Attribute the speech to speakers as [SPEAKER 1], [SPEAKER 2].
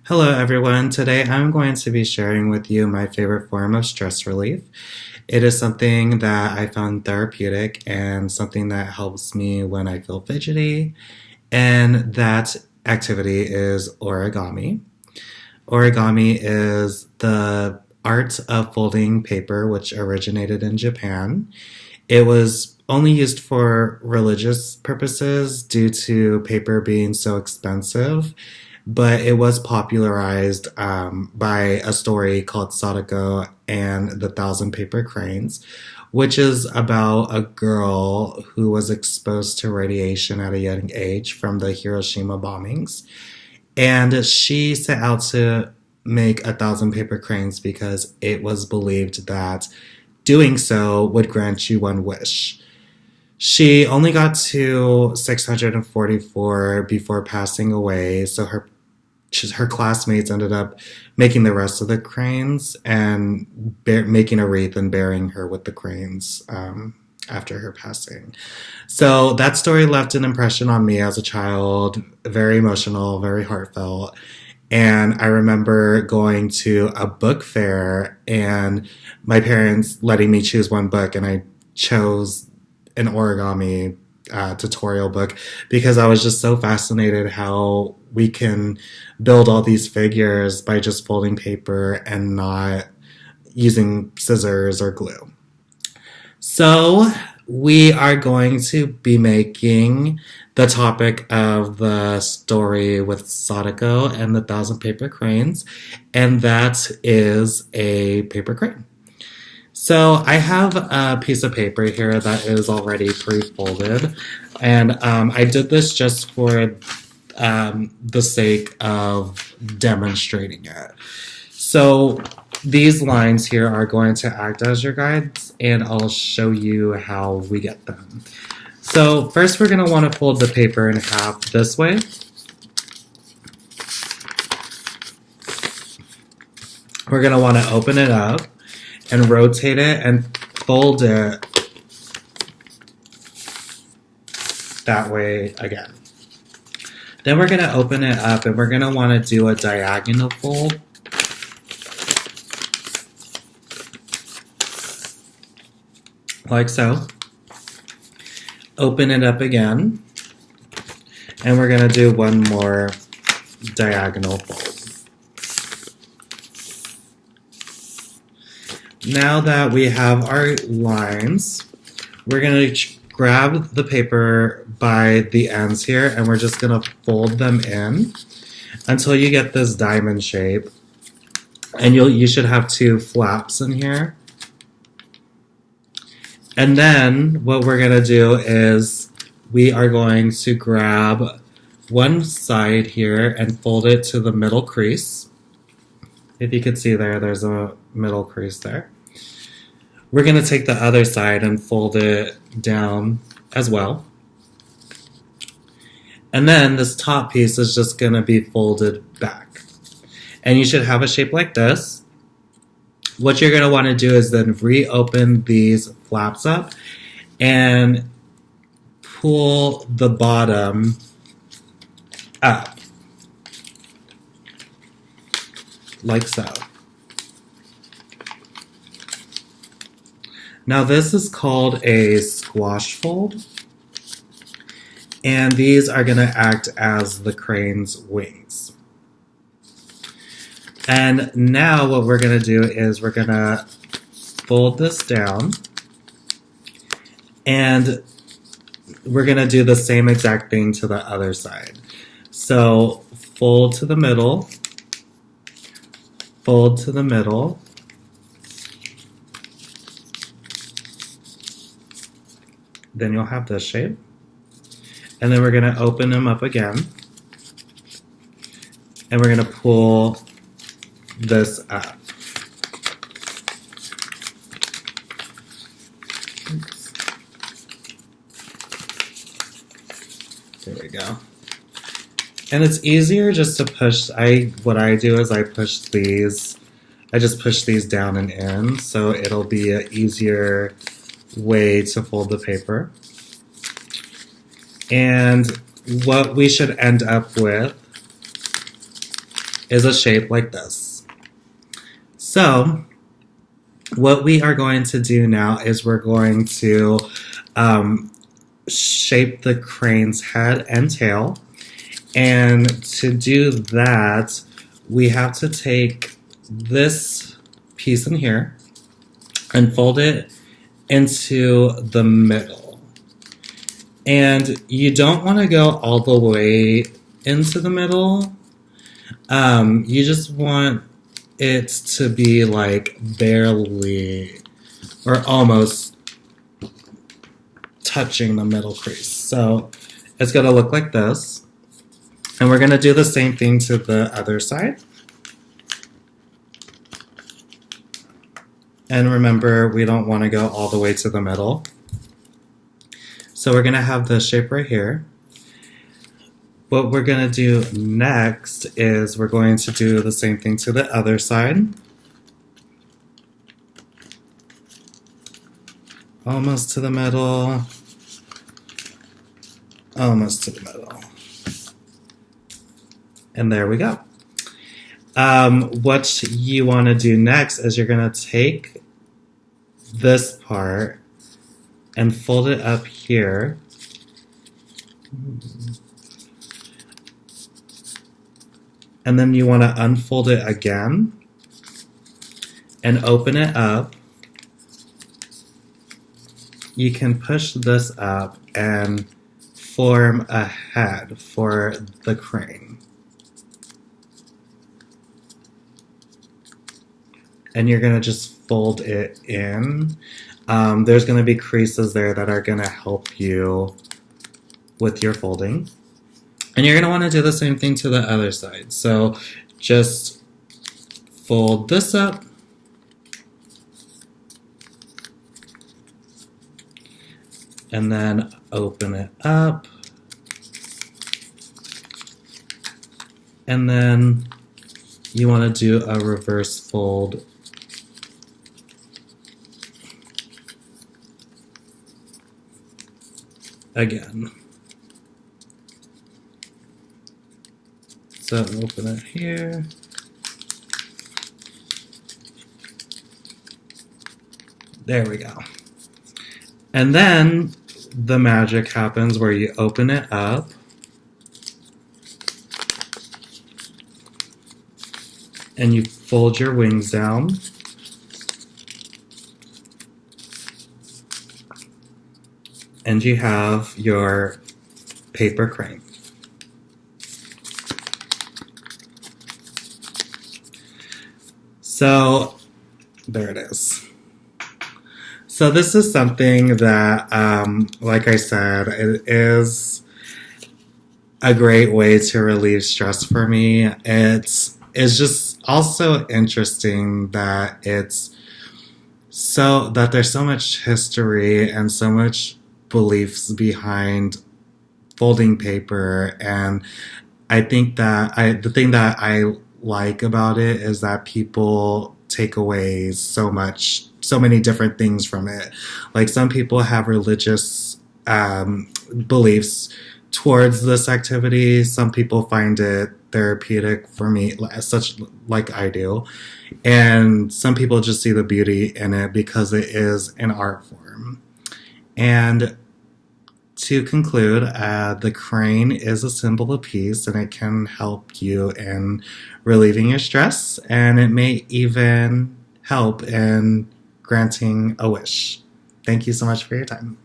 [SPEAKER 1] Hello, everyone. Today I'm going to be sharing with you my favorite form of stress relief. It is something that I found therapeutic and something that helps me when I feel fidgety, and that activity is origami. Origami is the art of folding paper, which originated in Japan. It was only used for religious purposes due to paper being so expensive, but it was popularized by a story called Sadako and the Thousand Paper Cranes, which is about a girl who was exposed to radiation at a young age from the Hiroshima bombings. And she set out to make 1,000 paper cranes because it was believed that doing so would grant you one wish. She only got to 644 before passing away, so her classmates ended up making the rest of the cranes and making a wreath and burying her with the cranes after her passing. So that story left an impression on me as a child, very emotional, very heartfelt. And I remember going to a book fair and my parents letting me choose one book, and I chose an origami tutorial book because I was just so fascinated how we can build all these figures by just folding paper and not using scissors or glue. So we are going to be making the topic of the story with Sadako and the Thousand Paper Cranes, and that is a paper crane. So I have a piece of paper here that is already pre-folded, and I did this just for the sake of demonstrating it. So these lines here are going to act as your guides, and I'll show you how we get them. So first we're going to want to fold the paper in half this way. We're going to want to open it up and rotate it and fold it that way again. Then we're going to open it up and we're going to want to do a diagonal fold. Like so. Open it up again. And we're going to do one more diagonal fold. Now that we have our lines, we're going to grab the paper by the ends here and we're just going to fold them in until you get this diamond shape. And you should have two flaps in here. And then what we're going to do is we are going to grab one side here and fold it to the middle crease. If you could see there's a middle crease there. We're going to take the other side and fold it down as well. And then this top piece is just going to be folded back. And you should have a shape like this. What you're going to want to do is then reopen these flaps up and pull the bottom up. Like so. Now this is called a squash fold, and these are going to act as the crane's wings. And now what we're going to do is we're going to fold this down, and we're going to do the same exact thing to the other side. So fold to the middle, fold to the middle, then you'll have this shape. And then we're going to open them up again. And we're going to pull this up. Oops. There we go. And it's easier just to push. What I do is I just push these down and in, so it'll be an easier way to fold the paper. And what we should end up with is a shape like this. So what we are going to do now is we're going to shape the crane's head and tail. And to do that, we have to take this piece in here and fold it into the middle. And you don't want to go all the way into the middle. You just want it to be like barely or almost touching the middle crease. So it's going to look like this. And we're going to do the same thing to the other side. And remember, we don't want to go all the way to the middle. So we're going to have the shape right here. What we're going to do next is we're going to do the same thing to the other side. Almost to the middle. Almost to the middle. And there we go. What you want to do next is you're going to take this part and fold it up here. And then you want to unfold it again and open it up. You can push this up and form a head for the crane. And you're going to just fold it in. There's going to be creases there that are going to help you with your folding. And you're going to want to do the same thing to the other side. So just fold this up. And then open it up. And then you want to do a reverse fold again. So open it here. There we go. And then the magic happens where you open it up. And you fold your wings down. And you have your paper crane. So there it is. So this is something that, like I said, it is a great way to relieve stress for me. It's just also interesting that there's so much history and so much beliefs behind folding paper, and I think that the thing that I like about it is that people take away so many different things from it. Like some people have religious beliefs towards this activity. Some people find it therapeutic, for me, such like I do. And some people just see the beauty in it because it is an art form. And to conclude, the crane is a symbol of peace, and it can help you in relieving your stress, and it may even help in granting a wish. Thank you so much for your time.